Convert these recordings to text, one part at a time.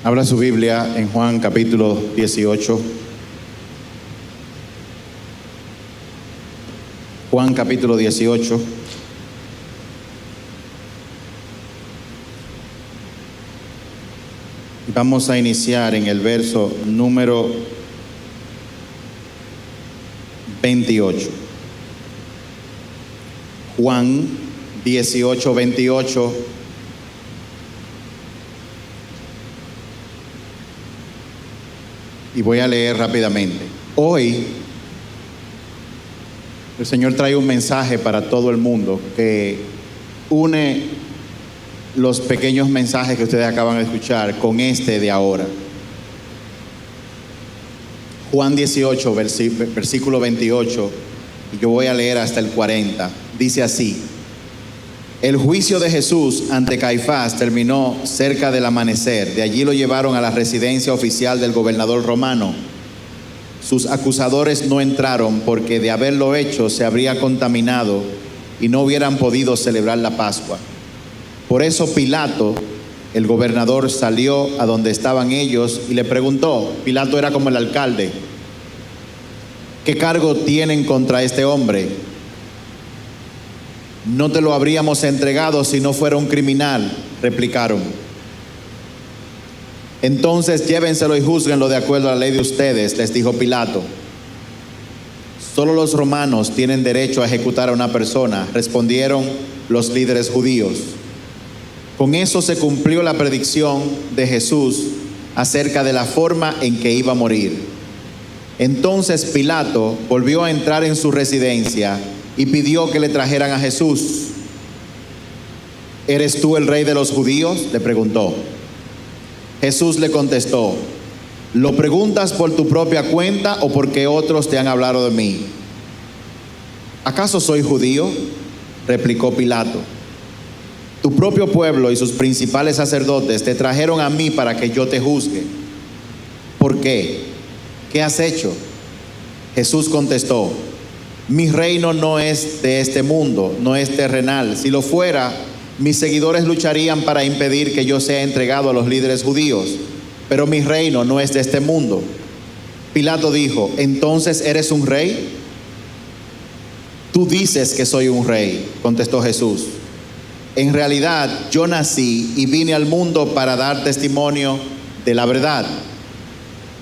Abra su Biblia en Juan capítulo 18. Juan capítulo 18. Vamos a iniciar en el verso número 28. Juan 18, 28. Y voy a leer rápidamente. Hoy el Señor trae un mensaje para todo el mundo que une los pequeños mensajes que ustedes acaban de escuchar con este de ahora. Juan 18, versículo 28, y yo voy a leer hasta el 40. Dice así: el juicio de Jesús ante Caifás terminó cerca del amanecer. De allí lo llevaron a la residencia oficial del gobernador romano. Sus acusadores no entraron porque de haberlo hecho se habría contaminado y no hubieran podido celebrar la Pascua. Por eso Pilato, el gobernador, salió a donde estaban ellos y le preguntó. Pilato era como el alcalde: ¿qué cargo tienen contra este hombre? No te lo habríamos entregado si no fuera un criminal, replicaron. Entonces llévenselo y júzguenlo de acuerdo a la ley de ustedes, les dijo Pilato. Solo los romanos tienen derecho a ejecutar a una persona, respondieron los líderes judíos. Con eso se cumplió la predicción de Jesús acerca de la forma en que iba a morir. Entonces Pilato volvió a entrar en su residencia y pidió que le trajeran a Jesús. ¿Eres tú el rey de los judíos?, le preguntó. Jesús le contestó: ¿lo preguntas por tu propia cuenta o porque otros te han hablado de mí? ¿Acaso soy judío?, replicó Pilato. Tu propio pueblo y sus principales sacerdotes te trajeron a mí para que yo te juzgue. ¿Por qué? ¿Qué has hecho? Jesús contestó: mi reino no es de este mundo, no es terrenal. Si lo fuera, mis seguidores lucharían para impedir que yo sea entregado a los líderes judíos. Pero mi reino no es de este mundo. Pilato dijo: ¿entonces eres un rey? Tú dices que soy un rey, contestó Jesús. En realidad, yo nací y vine al mundo para dar testimonio de la verdad.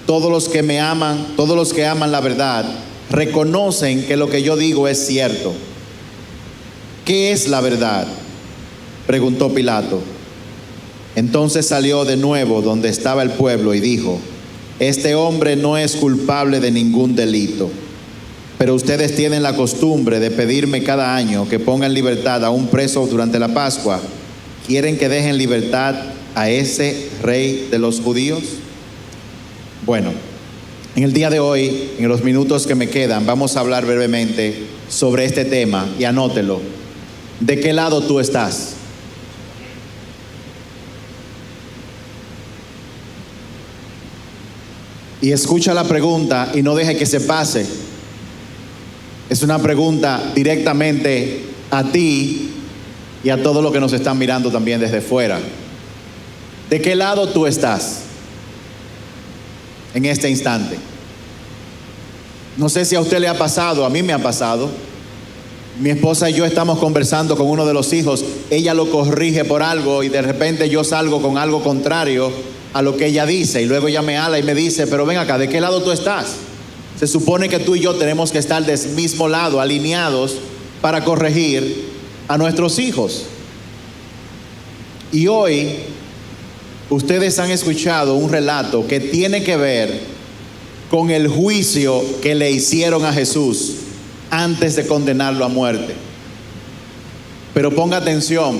Todos los que aman la verdad, reconocen que lo que yo digo es cierto. ¿Qué es la verdad?, preguntó Pilato. Entonces salió de nuevo donde estaba el pueblo y dijo: este hombre no es culpable de ningún delito. Pero ustedes tienen la costumbre de pedirme cada año que ponga en libertad a un preso durante la Pascua. ¿Quieren que dejen en libertad a ese rey de los judíos? Bueno, en el día de hoy, en los minutos que me quedan, vamos a hablar brevemente sobre este tema, y anótelo. ¿De qué lado tú estás? Y escucha la pregunta y no deje que se pase. Es una pregunta directamente a ti y a todos los que nos están mirando también desde fuera. ¿De qué lado tú estás en este instante? No sé si a usted le ha pasado, a mí me ha pasado. Mi esposa y yo estamos conversando con uno de los hijos, ella lo corrige por algo y de repente yo salgo con algo contrario a lo que ella dice, y luego ella me habla y me dice: pero ven acá, ¿de qué lado tú estás? Se supone que tú y yo tenemos que estar del mismo lado, alineados para corregir a nuestros hijos. Y hoy ustedes han escuchado un relato que tiene que ver con el juicio que le hicieron a Jesús antes de condenarlo a muerte. Pero ponga atención,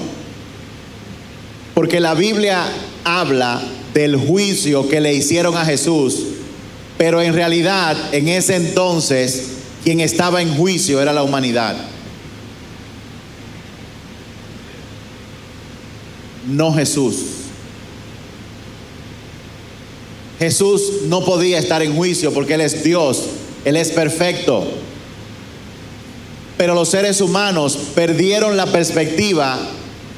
porque la Biblia habla del juicio que le hicieron a Jesús, pero en realidad en ese entonces quien estaba en juicio era la humanidad, no Jesús. Jesús no podía estar en juicio porque Él es Dios, Él es perfecto. Pero los seres humanos perdieron la perspectiva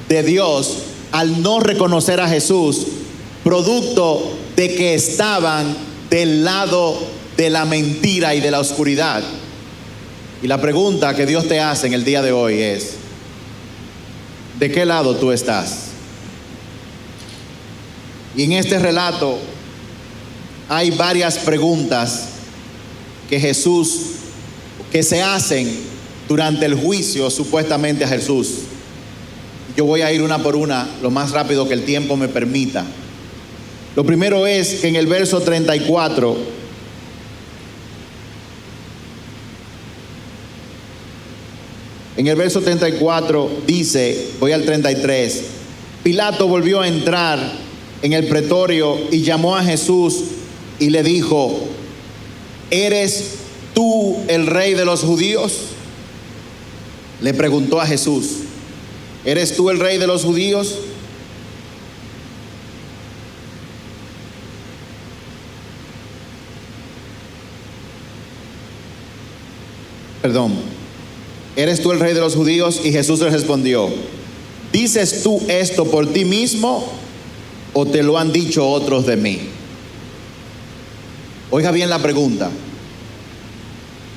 de Dios al no reconocer a Jesús producto de que estaban del lado de la mentira y de la oscuridad. Y la pregunta que Dios te hace en el día de hoy es: ¿de qué lado tú estás? Y en este relato hay varias preguntas que se hacen durante el juicio supuestamente a Jesús. Yo voy a ir una por una lo más rápido que el tiempo me permita. Lo primero es que en el verso 34, dice, voy al 33, Pilato volvió a entrar en el pretorio y llamó a Jesús y le dijo: ¿eres tú el rey de los judíos? Le preguntó a Jesús: ¿eres tú el rey de los judíos? ¿Eres tú el rey de los judíos? Y Jesús le respondió: ¿dices tú esto por ti mismo o te lo han dicho otros de mí? Oiga bien la pregunta.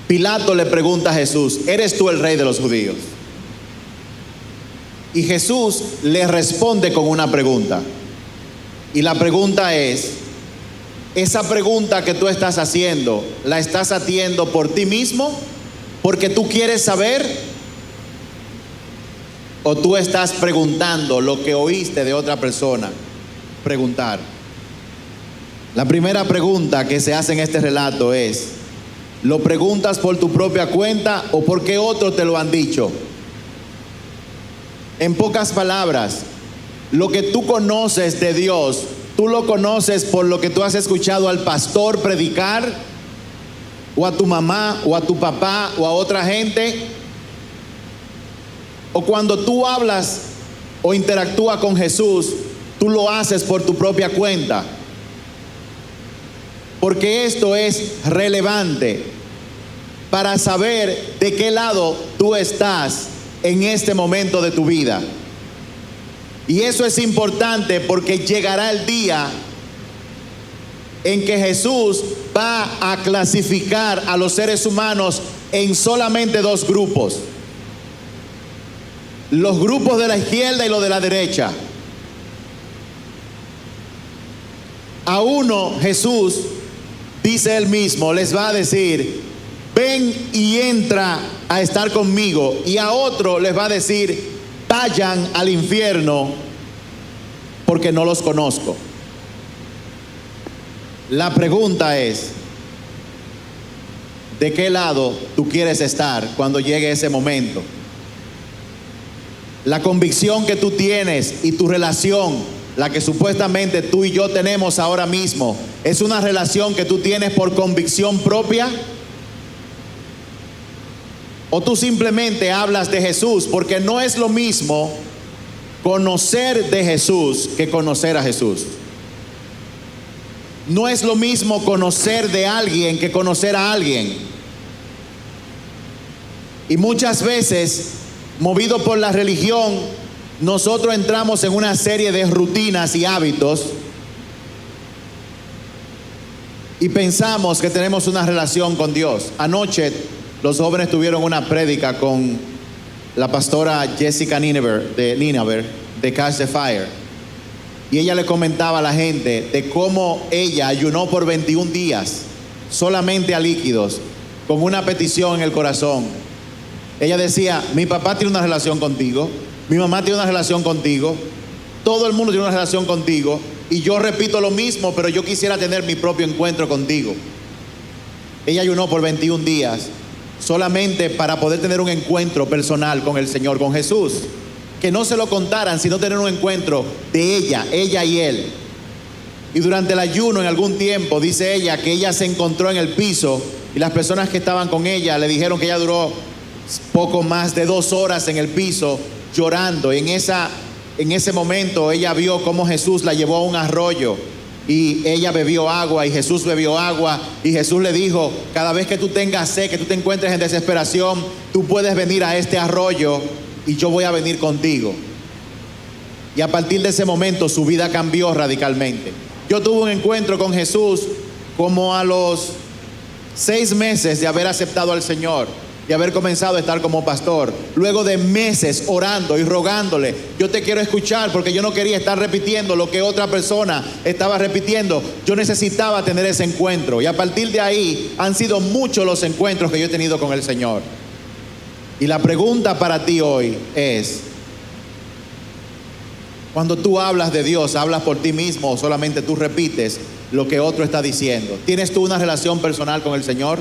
Pilato le pregunta a Jesús: ¿eres tú el rey de los judíos? Y Jesús le responde con una pregunta. Y la pregunta es: esa pregunta que tú estás haciendo, ¿la estás haciendo por ti mismo? ¿Porque tú quieres saber? ¿O tú estás preguntando lo que oíste de otra persona preguntar? La primera pregunta que se hace en este relato es: ¿lo preguntas por tu propia cuenta o porque otros te lo han dicho? En pocas palabras, lo que tú conoces de Dios, ¿tú lo conoces por lo que tú has escuchado al pastor predicar? ¿O a tu mamá, o a tu papá, o a otra gente? ¿O cuando tú hablas o interactúas con Jesús, tú lo haces por tu propia cuenta? Porque esto es relevante para saber de qué lado tú estás en este momento de tu vida. Y eso es importante porque llegará el día en que Jesús va a clasificar a los seres humanos en solamente dos grupos: los grupos de la izquierda y los de la derecha. A uno Jesús, dice él mismo, les va a decir: ven y entra a estar conmigo. Y a otro les va a decir: vayan al infierno porque no los conozco. La pregunta es: ¿de qué lado tú quieres estar cuando llegue ese momento? La convicción que tú tienes y tu relación, la que supuestamente tú y yo tenemos ahora mismo, ¿es una relación que tú tienes por convicción propia? ¿O tú simplemente hablas de Jesús? Porque no es lo mismo conocer de Jesús que conocer a Jesús. No es lo mismo conocer de alguien que conocer a alguien. Y muchas veces, movido por la religión, nosotros entramos en una serie de rutinas y hábitos y pensamos que tenemos una relación con Dios. Anoche los jóvenes tuvieron una prédica con la pastora Jessica Ninaber de Catch the Fire. Y ella le comentaba a la gente de cómo ella ayunó por 21 días solamente a líquidos, con una petición en el corazón. Ella decía: mi papá tiene una relación contigo, mi mamá tiene una relación contigo, todo el mundo tiene una relación contigo, y yo repito lo mismo, pero yo quisiera tener mi propio encuentro contigo. Ella ayunó por 21 días solamente para poder tener un encuentro personal con el Señor, con Jesús. Que no se lo contaran, sino tener un encuentro de ella y él. Y durante el ayuno, en algún tiempo, dice ella que ella se encontró en el piso y las personas que estaban con ella le dijeron que ella duró poco más de 2 horas en el piso llorando. Y en ese momento ella vio cómo Jesús la llevó a un arroyo y ella bebió agua y Jesús bebió agua, y Jesús le dijo: cada vez que tú tengas sed, que tú te encuentres en desesperación, tú puedes venir a este arroyo y yo voy a venir contigo. Y a partir de ese momento su vida cambió radicalmente. Yo tuve un encuentro con Jesús como a los 6 meses de haber aceptado al Señor y haber comenzado a estar como pastor. Luego de meses orando y rogándole, yo te quiero escuchar, porque yo no quería estar repitiendo lo que otra persona estaba repitiendo. Yo necesitaba tener ese encuentro, y a partir de ahí han sido muchos los encuentros que yo he tenido con el Señor. Y la pregunta para ti hoy es: cuando tú hablas de Dios, ¿hablas por ti mismo o solamente tú repites lo que otro está diciendo? ¿Tienes tú una relación personal con el Señor?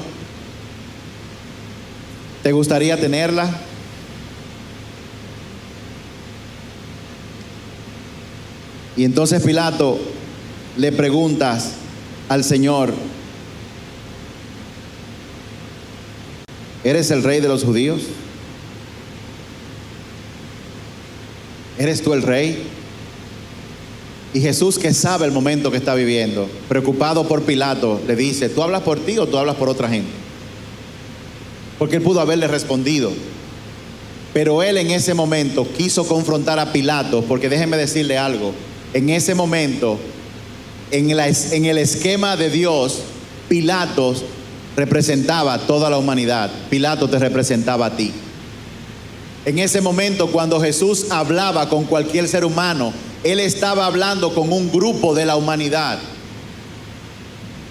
¿Te gustaría tenerla? Y entonces Pilato le preguntas al Señor: ¿eres el rey de los judíos? ¿Eres tú el rey? Y Jesús, que sabe el momento que está viviendo, preocupado por Pilato, le dice: ¿tú hablas por ti o tú hablas por otra gente? Porque él pudo haberle respondido, pero él en ese momento quiso confrontar a Pilato, porque déjeme decirle algo: en ese momento, en el esquema de Dios, Pilato representaba a toda la humanidad. Pilato te representaba a ti. En ese momento, cuando Jesús hablaba con cualquier ser humano, él estaba hablando con un grupo de la humanidad.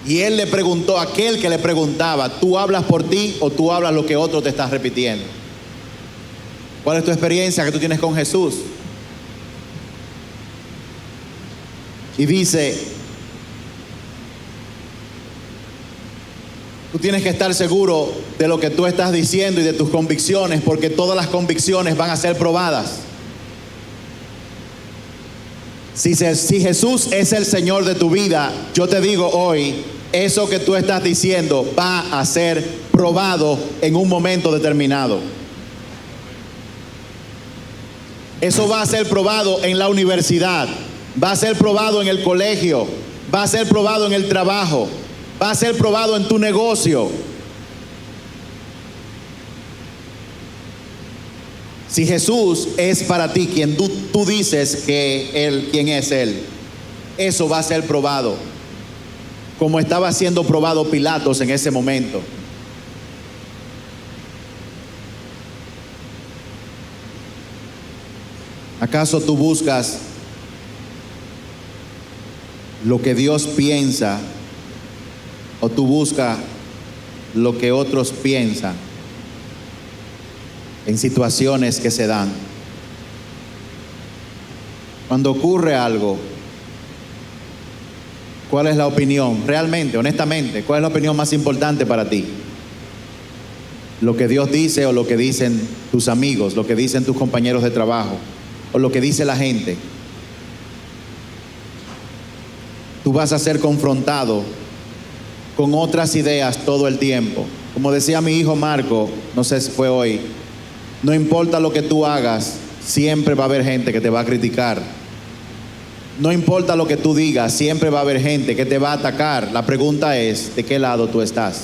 Y él le preguntó a aquel que le preguntaba: ¿tú hablas por ti o tú hablas lo que otro te está repitiendo? ¿Cuál es tu experiencia que tú tienes con Jesús? Y dice: tú tienes que estar seguro de lo que tú estás diciendo y de tus convicciones, porque todas las convicciones van a ser probadas. Si Jesús es el Señor de tu vida, yo te digo hoy, eso que tú estás diciendo va a ser probado en un momento determinado. Eso va a ser probado en la universidad, va a ser probado en el colegio, va a ser probado en el trabajo, va a ser probado en tu negocio. Si Jesús es para ti quien tú dices que Él, ¿quién es Él? Eso va a ser probado, como estaba siendo probado Pilatos en ese momento. ¿Acaso tú buscas lo que Dios piensa o tú buscas lo que otros piensan en situaciones que se dan? Cuando ocurre algo, ¿cuál es la opinión? Realmente, honestamente, ¿cuál es la opinión más importante para ti? ¿Lo que Dios dice o lo que dicen tus amigos, lo que dicen tus compañeros de trabajo o lo que dice la gente? Tú vas a ser confrontado con otras ideas todo el tiempo. Como decía mi hijo Marco, no sé si fue hoy, no importa lo que tú hagas, siempre va a haber gente que te va a criticar. No importa lo que tú digas, siempre va a haber gente que te va a atacar. La pregunta es: ¿de qué lado tú estás?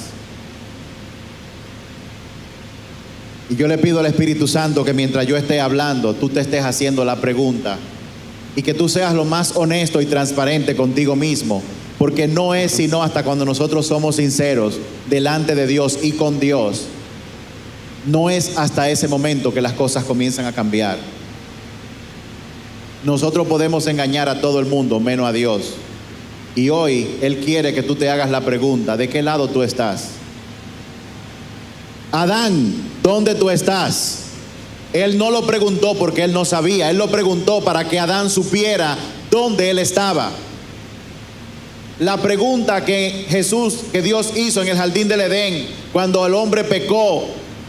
Y yo le pido al Espíritu Santo que mientras yo esté hablando, tú te estés haciendo la pregunta y que tú seas lo más honesto y transparente contigo mismo, porque no es sino hasta cuando nosotros somos sinceros delante de Dios y con Dios, no es hasta ese momento que las cosas comienzan a cambiar. Nosotros podemos engañar a todo el mundo menos a Dios, y hoy Él quiere que tú te hagas la pregunta: ¿de qué lado tú estás? Adán, ¿dónde tú estás? Él no lo preguntó porque él no sabía, él lo preguntó para que Adán supiera dónde él estaba. La pregunta que Dios hizo en el jardín del Edén, cuando el hombre pecó,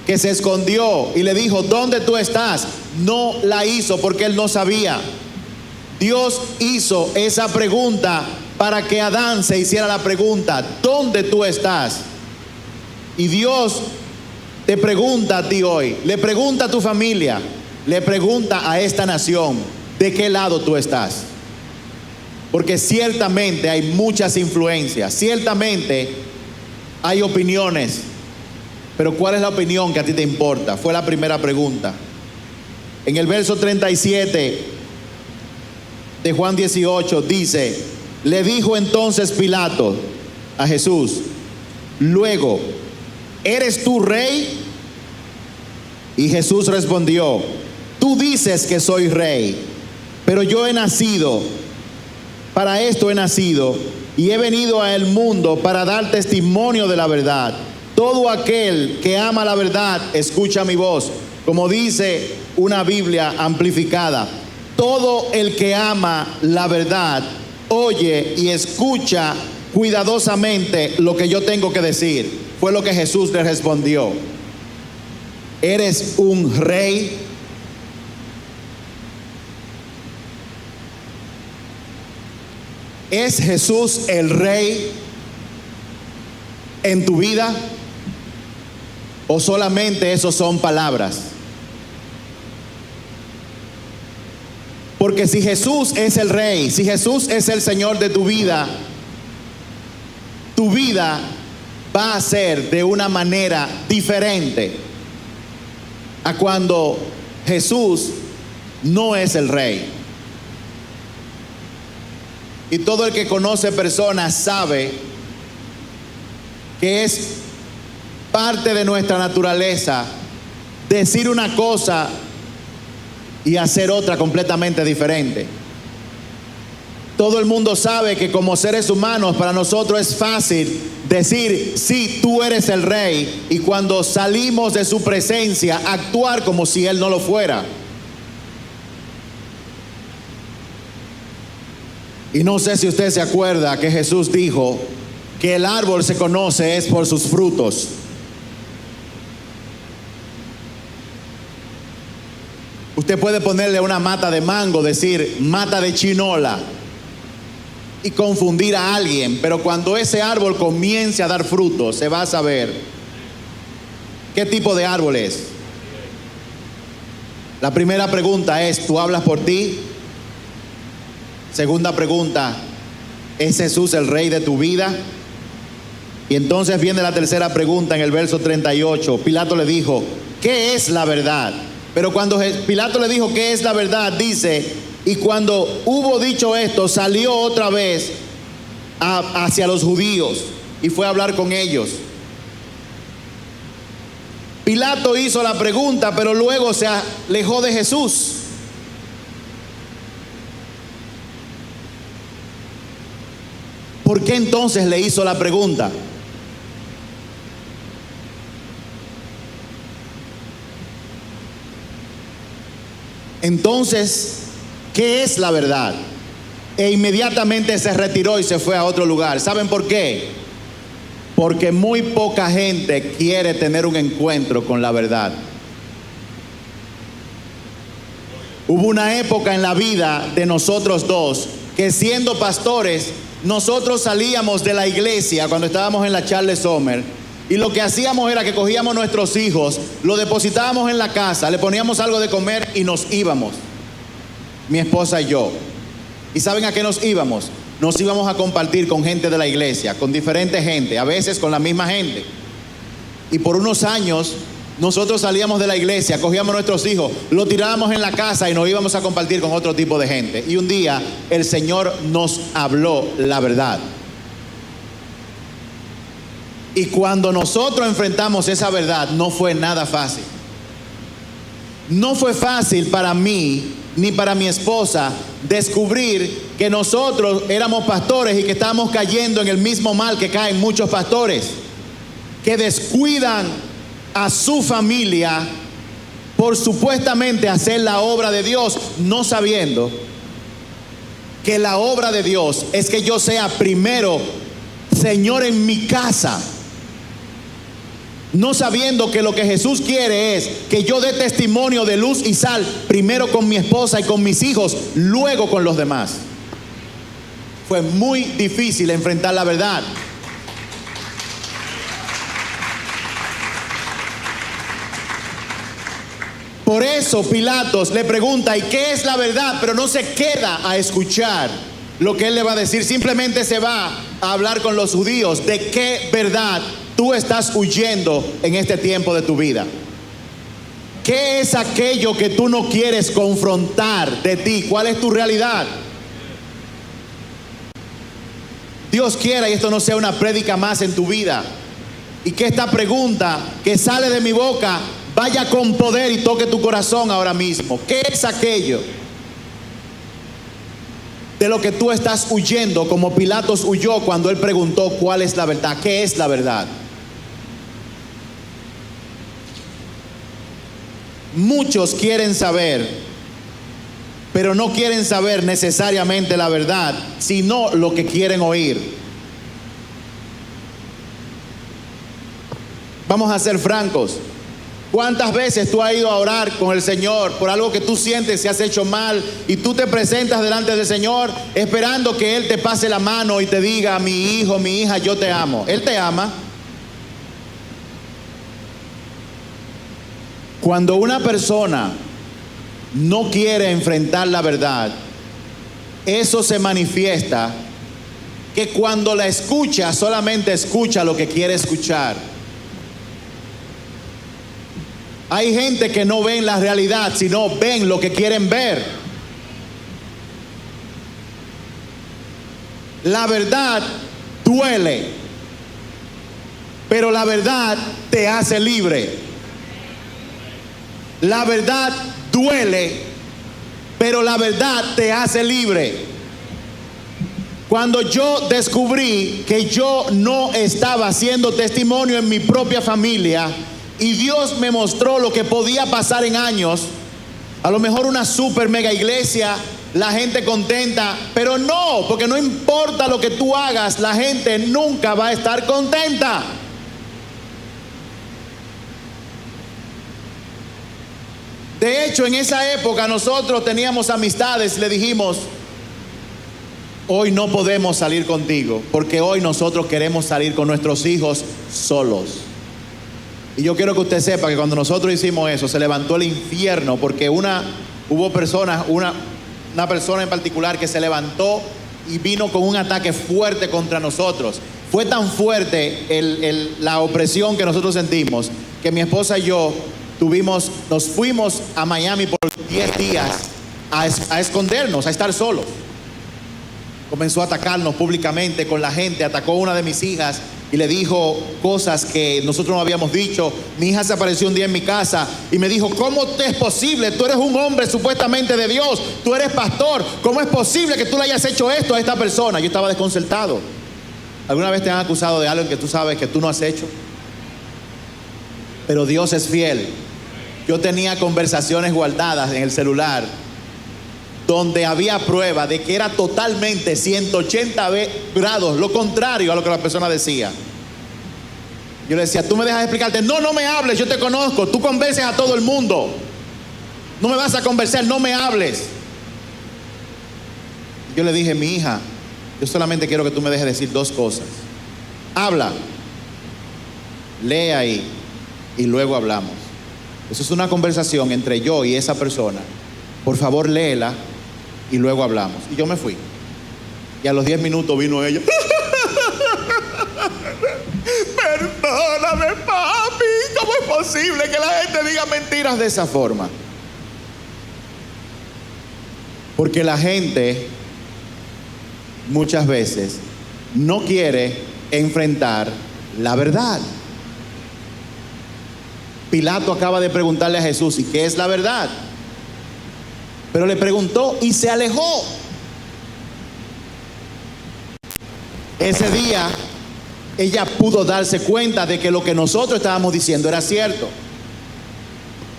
que se escondió y le dijo: ¿dónde tú estás?, no la hizo porque él no sabía. Dios hizo esa pregunta para que Adán se hiciera la pregunta: ¿dónde tú estás? Y Dios te pregunta a ti hoy, le pregunta a tu familia, le pregunta a esta nación: ¿de qué lado tú estás? Porque ciertamente hay muchas influencias, ciertamente hay opiniones, pero ¿cuál es la opinión que a ti te importa? Fue la primera pregunta. En el verso 37 de Juan 18 dice: le dijo entonces Pilato a Jesús: luego, ¿eres tú rey? Y Jesús respondió: tú dices que soy rey, pero yo he nacido, para esto he nacido, y he venido al mundo para dar testimonio de la verdad. Todo aquel que ama la verdad escucha mi voz, como dice una Biblia amplificada. Todo el que ama la verdad oye y escucha cuidadosamente lo que yo tengo que decir. Fue lo que Jesús le respondió. ¿Eres un rey? ¿Es Jesús el rey en tu vida? ¿O solamente eso son palabras? Porque si Jesús es el rey, si Jesús es el Señor de tu vida va a ser de una manera diferente a cuando Jesús no es el rey. Y todo el que conoce personas sabe que es parte de nuestra naturaleza decir una cosa y hacer otra completamente diferente. Todo el mundo sabe que como seres humanos para nosotros es fácil decir: sí, tú eres el rey, y cuando salimos de su presencia actuar como si él no lo fuera. Y no sé si usted se acuerda que Jesús dijo que el árbol se conoce es por sus frutos. Usted puede ponerle una mata de mango, decir mata de chinola, y confundir a alguien, pero cuando ese árbol comience a dar frutos, se va a saber qué tipo de árbol es. La primera pregunta es: ¿tú hablas por ti? Segunda pregunta: ¿es Jesús el rey de tu vida? Y entonces viene la tercera pregunta en el verso 38. Pilato le dijo: ¿qué es la verdad? Pero cuando Pilato le dijo ¿qué es la verdad?, dice: y cuando hubo dicho esto, salió otra vez hacia los judíos y fue a hablar con ellos. Pilato hizo la pregunta, pero luego se alejó de Jesús. ¿Por qué entonces le hizo la pregunta? Entonces, ¿qué es la verdad? E inmediatamente se retiró y se fue a otro lugar. ¿Saben por qué? Porque muy poca gente quiere tener un encuentro con la verdad. Hubo una época en la vida de nosotros dos que, siendo pastores, nosotros salíamos de la iglesia cuando estábamos en la Charles Sommer, y lo que hacíamos era que cogíamos nuestros hijos, lo depositábamos en la casa, le poníamos algo de comer y nos íbamos, mi esposa y yo. ¿Y saben a qué nos íbamos? Nos íbamos a compartir con gente de la iglesia, con diferente gente, a veces con la misma gente. Y por unos años nosotros salíamos de la iglesia, cogíamos nuestros hijos, lo tirábamos en la casa y nos íbamos a compartir con otro tipo de gente. Y un día el Señor nos habló la verdad. Y cuando nosotros enfrentamos esa verdad, no fue nada fácil. No fue fácil para mí ni para mi esposa descubrir que nosotros éramos pastores y que estábamos cayendo en el mismo mal que caen muchos pastores, que descuidan a su familia por supuestamente hacer la obra de Dios, no sabiendo que la obra de Dios es que yo sea primero Señor en mi casa. No sabiendo que lo que Jesús quiere es que yo dé testimonio de luz y sal, primero con mi esposa y con mis hijos, luego con los demás. Fue muy difícil enfrentar la verdad. Por eso Pilatos le pregunta: ¿y qué es la verdad? Pero no se queda a escuchar lo que él le va a decir. Simplemente se va a hablar con los judíos de qué verdad tú estás huyendo en este tiempo de tu vida. ¿Qué es aquello que tú no quieres confrontar de ti? ¿Cuál es tu realidad? Dios quiera y esto no sea una prédica más en tu vida, y que esta pregunta que sale de mi boca vaya con poder y toque tu corazón ahora mismo. ¿Qué es aquello de lo que tú estás huyendo, como Pilatos huyó cuando él preguntó cuál es la verdad? ¿Qué es la verdad? Muchos quieren saber, pero no quieren saber necesariamente la verdad, sino lo que quieren oír. Vamos a ser francos. ¿Cuántas veces tú has ido a orar con el Señor por algo que tú sientes que has hecho mal, y tú te presentas delante del Señor esperando que Él te pase la mano y te diga: mi hijo, mi hija, yo te amo? Él te ama. Cuando una persona no quiere enfrentar la verdad, eso se manifiesta que cuando la escucha, solamente escucha lo que quiere escuchar. Hay gente que no ven la realidad, sino ven lo que quieren ver. La verdad duele, pero la verdad te hace libre. La verdad duele, pero la verdad te hace libre. Cuando yo descubrí que yo no estaba haciendo testimonio en mi propia familia, y Dios me mostró lo que podía pasar en años, a lo mejor una super mega iglesia, la gente contenta, pero no, porque no importa lo que tú hagas, la gente nunca va a estar contenta. De hecho, en esa época nosotros teníamos amistades, le dijimos: hoy no podemos salir contigo, porque hoy nosotros queremos salir con nuestros hijos solos. Y yo quiero que usted sepa que cuando nosotros hicimos eso, se levantó el infierno, porque hubo personas, una persona en particular que se levantó y vino con un ataque fuerte contra nosotros. Fue tan fuerte la opresión que nosotros sentimos, que mi esposa y yo nos fuimos a Miami por 10 días a escondernos, a estar solos. Comenzó a atacarnos públicamente con la gente, atacó a una de mis hijas y le dijo cosas que nosotros no habíamos dicho. Mi hija se apareció un día en mi casa y me dijo: ¿cómo te es posible? Tú eres un hombre supuestamente de Dios, tú eres pastor, ¿cómo es posible que tú le hayas hecho esto a esta persona? Yo estaba desconcertado. ¿Alguna vez te han acusado de algo que tú sabes que tú no has hecho? Pero Dios es fiel. Yo tenía conversaciones guardadas en el celular donde había prueba de que era totalmente 180 grados lo contrario a lo que la persona decía. Yo le decía: tú me dejas explicarte. No, no me hables, yo te conozco, tú convences a todo el mundo, no me vas a convencer, no me hables. Yo le dije: mi hija, yo solamente quiero que tú me dejes decir dos cosas. Habla, lee ahí y luego hablamos. Eso es una conversación entre yo y esa persona. Por favor, léela y luego hablamos. Y yo me fui. Y a los 10 minutos vino ella. Perdóname, papi. ¿Cómo es posible que la gente diga mentiras de esa forma? Porque la gente muchas veces no quiere enfrentar la verdad. Pilato acaba de preguntarle a Jesús: ¿y qué es la verdad? Pero le preguntó y se alejó. Ese día ella pudo darse cuenta de que lo que nosotros estábamos diciendo era cierto.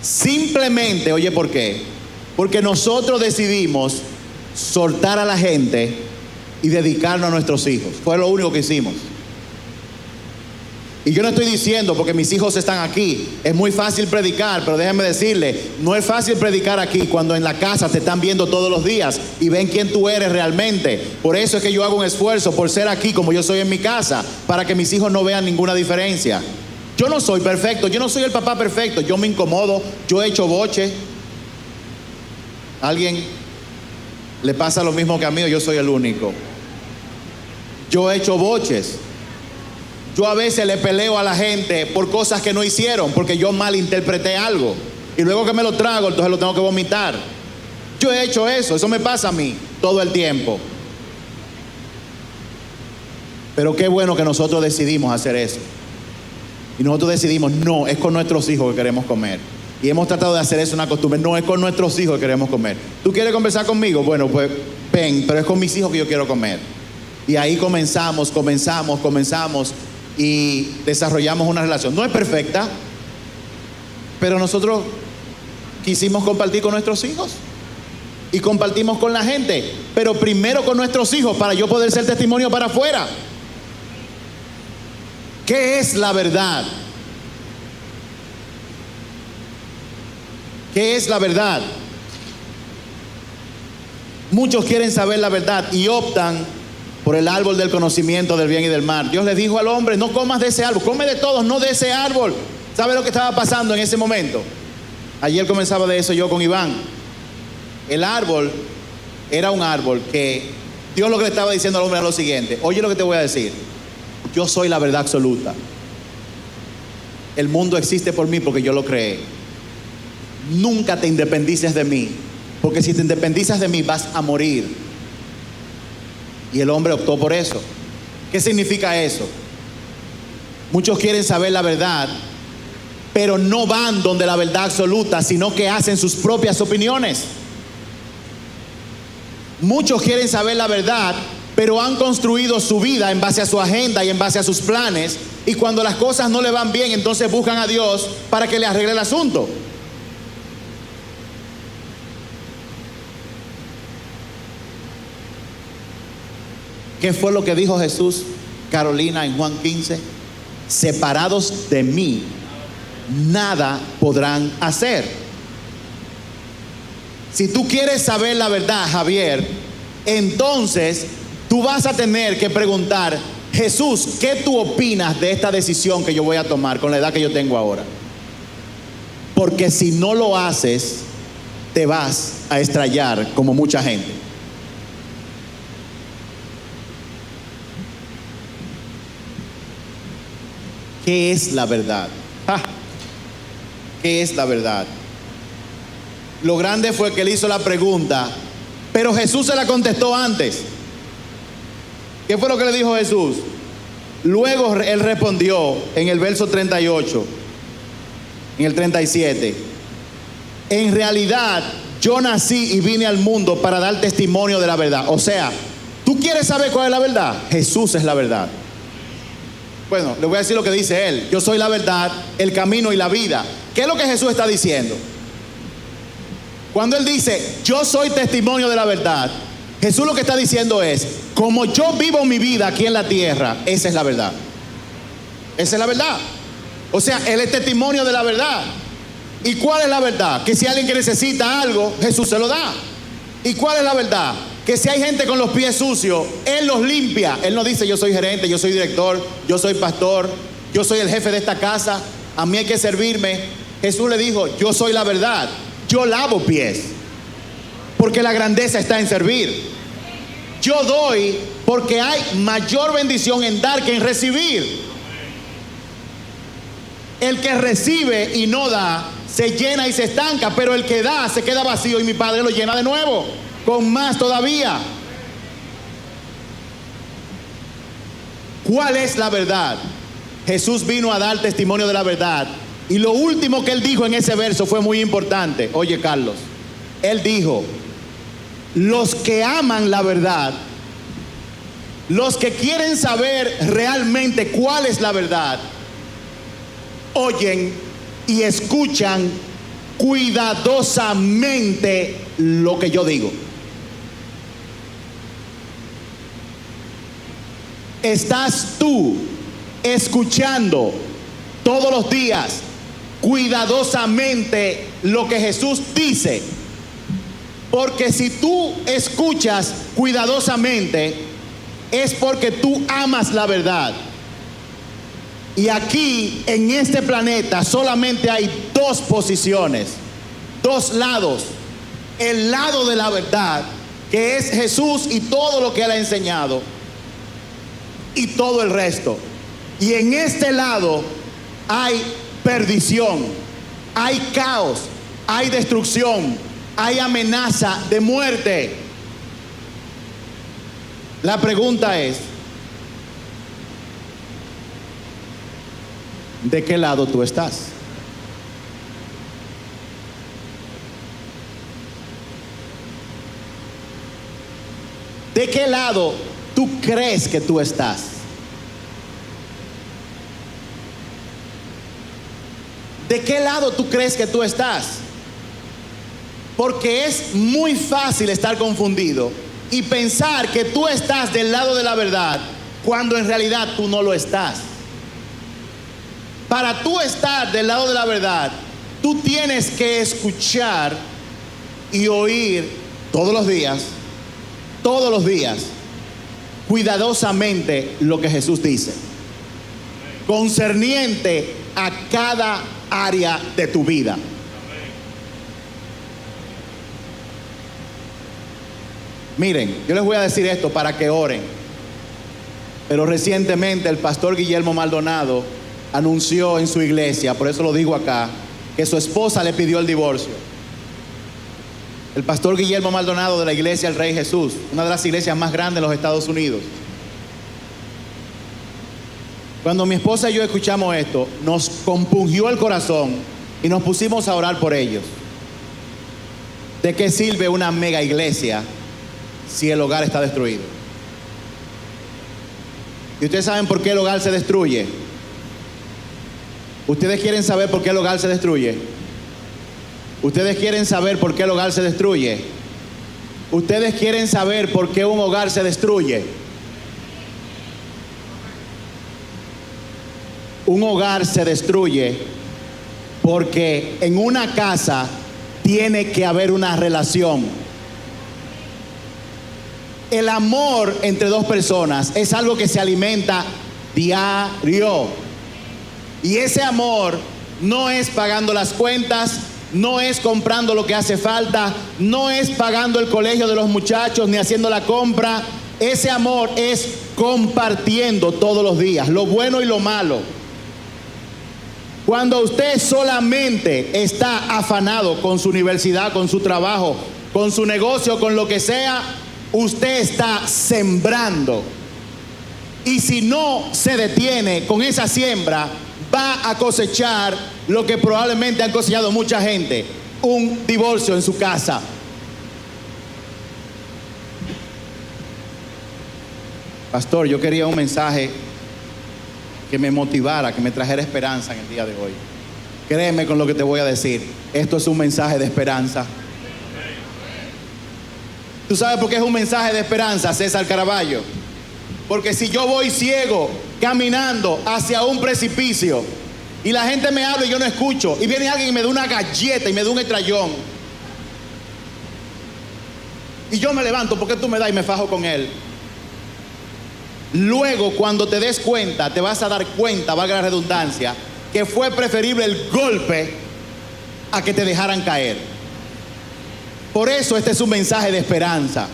Simplemente, oye, ¿por qué? Porque nosotros decidimos soltar a la gente y dedicarnos a nuestros hijos. Fue lo único que hicimos. Y yo no estoy diciendo porque mis hijos están aquí, es muy fácil predicar, pero déjenme decirle, no es fácil predicar aquí cuando en la casa te están viendo todos los días y ven quién tú eres realmente. Por eso es que yo hago un esfuerzo por ser aquí como yo soy en mi casa, para que mis hijos no vean ninguna diferencia. Yo no soy perfecto, yo no soy el papá perfecto, yo me incomodo, yo he hecho boche. ¿A alguien le pasa lo mismo que a mí o yo soy el único? Yo he hecho boches. Yo a veces le peleo a la gente por cosas que no hicieron, porque yo malinterpreté algo. Y luego que me lo trago, entonces lo tengo que vomitar. Yo he hecho eso me pasa a mí todo el tiempo. Pero qué bueno que nosotros decidimos hacer eso. Y nosotros decidimos, no, es con nuestros hijos que queremos comer. Y hemos tratado de hacer eso una costumbre. No, es con nuestros hijos que queremos comer. ¿Tú quieres conversar conmigo? Bueno, pues ven, pero es con mis hijos que yo quiero comer. Y ahí comenzamos y desarrollamos una relación. No es perfecta, pero nosotros quisimos compartir con nuestros hijos. Y compartimos con la gente, pero primero con nuestros hijos para yo poder ser testimonio para afuera. ¿Qué es la verdad? ¿Qué es la verdad? Muchos quieren saber la verdad y optan por el árbol del conocimiento del bien y del mal. Dios le dijo al hombre, no comas de ese árbol, come de todos, no de ese árbol. ¿Sabe lo que estaba pasando en ese momento? Ayer comenzaba de eso yo con Iván. El árbol era un árbol que Dios lo que le estaba diciendo al hombre era lo siguiente: oye lo que te voy a decir, yo soy la verdad absoluta. El mundo existe por mí porque yo lo creé. Nunca te independices de mí, porque si te independizas de mí vas a morir. Y el hombre optó por eso. ¿Qué significa eso? Muchos quieren saber la verdad, pero no van donde la verdad absoluta, sino que hacen sus propias opiniones. Muchos quieren saber la verdad, pero han construido su vida en base a su agenda y en base a sus planes, y cuando las cosas no le van bien, entonces buscan a Dios para que le arregle el asunto. ¿Qué fue lo que dijo Jesús, Carolina, en Juan 15? Separados de mí, nada podrán hacer. Si tú quieres saber la verdad, Javier, entonces tú vas a tener que preguntar: Jesús, ¿qué tú opinas de esta decisión que yo voy a tomar con la edad que yo tengo ahora? Porque si no lo haces, te vas a estrellar como mucha gente. ¿Qué es la verdad? ¿Qué es la verdad? Lo grande fue que él hizo la pregunta, pero Jesús se la contestó antes. ¿Qué fue lo que le dijo Jesús? Luego él respondió en el verso 38, en el 37. En realidad yo nací y vine al mundo para dar testimonio de la verdad. O sea, ¿tú quieres saber cuál es la verdad? Jesús es la verdad. Bueno, le voy a decir lo que dice él: yo soy la verdad, el camino y la vida. ¿Qué es lo que Jesús está diciendo? Cuando él dice, yo soy testimonio de la verdad, Jesús lo que está diciendo es, como yo vivo mi vida aquí en la tierra, esa es la verdad. Esa es la verdad. O sea, él es testimonio de la verdad. ¿Y cuál es la verdad? Que si alguien que necesita algo, Jesús se lo da. ¿Y cuál es la verdad? Que si hay gente con los pies sucios, él los limpia. Él no dice, yo soy gerente, yo soy director, yo soy pastor, yo soy el jefe de esta casa, a mí hay que servirme. Jesús le dijo, yo soy la verdad. Yo lavo pies, porque la grandeza está en servir. Yo doy porque hay mayor bendición en dar que en recibir. El que recibe y no da, se llena y se estanca, pero el que da se queda vacío y mi Padre lo llena de nuevo, con más todavía. ¿Cuál es la verdad? Jesús vino a dar testimonio de la verdad. Y lo último que él dijo en ese verso fue muy importante. Oye, Carlos, él dijo, los que aman la verdad, los que quieren saber realmente cuál es la verdad, oyen y escuchan cuidadosamente lo que yo digo. ¿Estás tú escuchando todos los días cuidadosamente lo que Jesús dice? Porque si tú escuchas cuidadosamente, es porque tú amas la verdad. Y aquí en este planeta solamente hay dos posiciones, dos lados: el lado de la verdad, que es Jesús y todo lo que él ha enseñado, y todo el resto. Y en este lado hay perdición, hay caos, hay destrucción, hay amenaza de muerte. La pregunta es, ¿de qué lado tú estás? ¿De qué lado tú crees que tú estás? ¿De qué lado tú crees que tú estás? Porque es muy fácil estar confundido y pensar que tú estás del lado de la verdad cuando en realidad tú no lo estás. Para tú estar del lado de la verdad, tú tienes que escuchar y oír todos los días, cuidadosamente lo que Jesús dice, concerniente a cada área de tu vida. Miren, yo les voy a decir esto para que oren, pero recientemente el pastor Guillermo Maldonado anunció en su iglesia, por eso lo digo acá, que su esposa le pidió el divorcio. El pastor Guillermo Maldonado de la iglesia El Rey Jesús, una de las iglesias más grandes en los Estados Unidos. Cuando mi esposa y yo escuchamos esto, nos compungió el corazón y nos pusimos a orar por ellos. ¿De qué sirve una mega iglesia si el hogar está destruido? ¿Y ustedes saben por qué el hogar se destruye? ¿Ustedes quieren saber por qué el hogar se destruye? ¿Ustedes quieren saber por qué el hogar se destruye? ¿Ustedes quieren saber por qué un hogar se destruye? Un hogar se destruye porque en una casa tiene que haber una relación. El amor entre dos personas es algo que se alimenta diario. Y ese amor no es pagando las cuentas, no es comprando lo que hace falta, no es pagando el colegio de los muchachos ni haciendo la compra. Ese amor es compartiendo todos los días, lo bueno y lo malo. Cuando usted solamente está afanado con su universidad, con su trabajo, con su negocio, con lo que sea, usted está sembrando. Y si no se detiene con esa siembra, va a cosechar lo que probablemente han cosechado mucha gente: un divorcio en su casa. Pastor, yo quería un mensaje que me motivara, que me trajera esperanza en el día de hoy. Créeme con lo que te voy a decir. Esto es un mensaje de esperanza. ¿Tú sabes por qué es un mensaje de esperanza, César Caraballo? Porque si yo voy ciego caminando hacia un precipicio y la gente me habla y yo no escucho, y viene alguien y me da una galleta y me da un estrellón, y yo me levanto, ¿por qué tú me das? Y me fajo con él. Luego, cuando te des cuenta, te vas a dar cuenta, valga la redundancia, que fue preferible el golpe a que te dejaran caer. Por eso este es un mensaje de esperanza.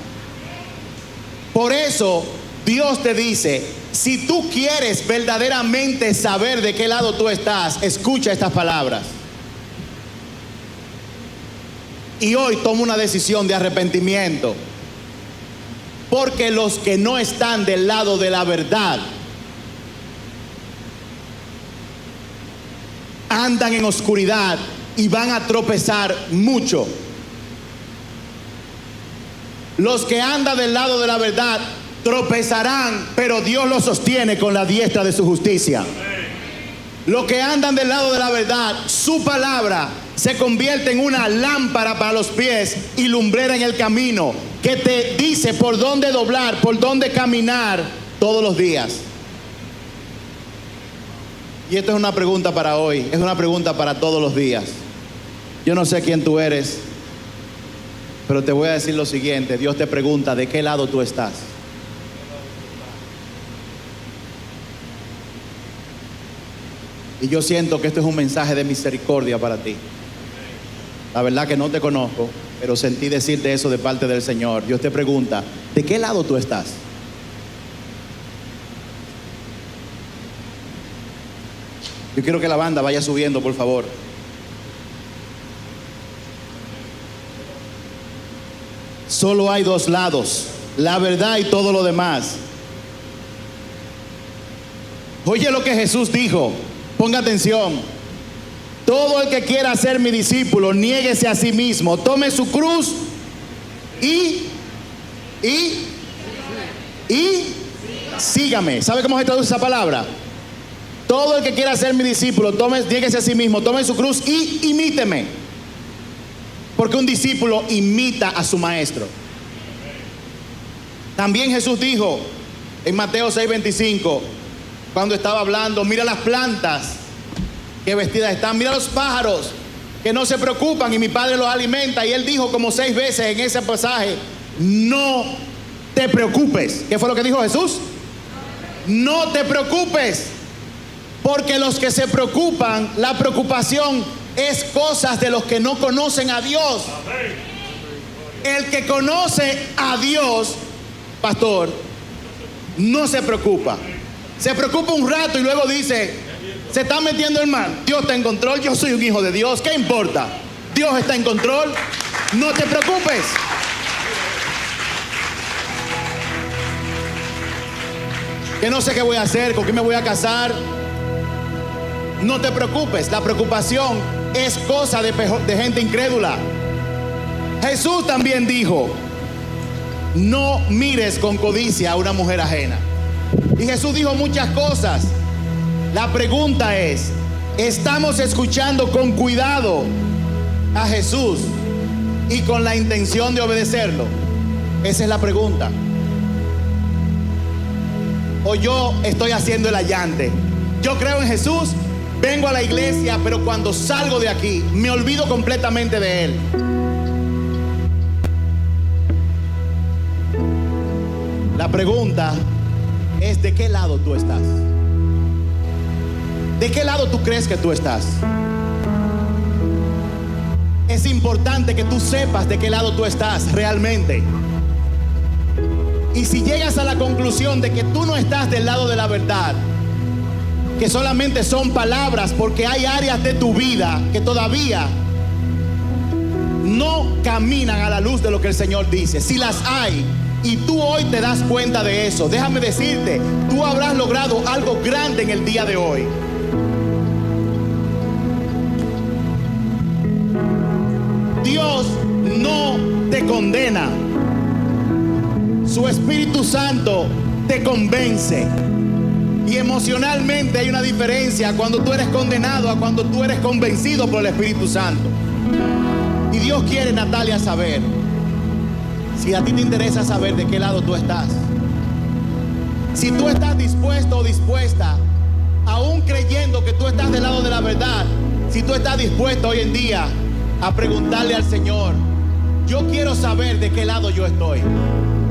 Por eso Dios te dice: si tú quieres verdaderamente saber de qué lado tú estás, escucha estas palabras. Y hoy toma una decisión de arrepentimiento. Porque los que no están del lado de la verdad andan en oscuridad y van a tropezar mucho. Los que andan del lado de la verdad tropezarán, pero Dios los sostiene con la diestra de su justicia. Los que andan del lado de la verdad, su palabra se convierte en una lámpara para los pies y lumbrera en el camino, que te dice por dónde doblar, por dónde caminar todos los días. Y esto es una pregunta para hoy, es una pregunta para todos los días. Yo no sé quién tú eres, pero te voy a decir lo siguiente: Dios te pregunta, ¿de qué lado tú estás? Y yo siento que esto es un mensaje de misericordia para ti. La verdad que no te conozco, pero sentí decirte eso de parte del Señor. Dios te pregunta, ¿de qué lado tú estás? Yo quiero que la banda vaya subiendo, por favor. Solo hay dos lados: la verdad y todo lo demás. Oye lo que Jesús dijo: Ponga atención. Todo el que quiera ser mi discípulo, niéguese a sí mismo, tome su cruz y sígame. ¿Sabe cómo se traduce esa palabra? Todo el que quiera ser mi discípulo, niéguese a sí mismo, tome su cruz y imíteme. Porque un discípulo imita a su maestro. También Jesús dijo en Mateo 6:25, cuando estaba hablando, mira las plantas que vestidas están, mira los pájaros que no se preocupan y mi Padre los alimenta. Y él dijo como 6 veces en ese pasaje, no te preocupes. ¿Qué fue lo que dijo Jesús? No te preocupes, porque los que se preocupan, la preocupación es cosas de los que no conocen a Dios. El que conoce a Dios, pastor, no se preocupa. Se preocupa un rato y luego dice, se está metiendo el mal. Dios está en control, yo soy un hijo de Dios, ¿qué importa? Dios está en control, no te preocupes. Que no sé qué voy a hacer, con quién me voy a casar. No te preocupes, la preocupación es cosa de gente incrédula. Jesús también dijo, no mires con codicia a una mujer ajena. Y Jesús dijo muchas cosas. La pregunta es, ¿estamos escuchando con cuidado a Jesús y con la intención de obedecerlo? Esa es la pregunta. O yo estoy haciendo el allante. Yo creo en Jesús, vengo a la iglesia, pero cuando salgo de aquí me olvido completamente de Él. La pregunta es, ¿de qué lado tú estás? ¿De qué lado tú crees que tú estás? Es importante que tú sepas de qué lado tú estás realmente. Y si llegas a la conclusión de que tú no estás del lado de la verdad, que solamente son palabras, porque hay áreas de tu vida que todavía no caminan a la luz de lo que el Señor dice. Si las hay y tú hoy te das cuenta de eso, déjame decirte, tú habrás logrado algo grande en el día de hoy. Dios no te condena. Su Espíritu Santo te convence. Y emocionalmente hay una diferencia cuando tú eres condenado a cuando tú eres convencido por el Espíritu Santo. Y Dios quiere, Natalia, saber si a ti te interesa saber de qué lado tú estás. Si tú estás dispuesto o dispuesta, aún creyendo que tú estás del lado de la verdad, si tú estás dispuesto hoy en día a preguntarle al Señor, yo quiero saber de qué lado yo estoy.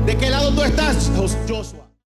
¿De qué lado tú estás, Joshua?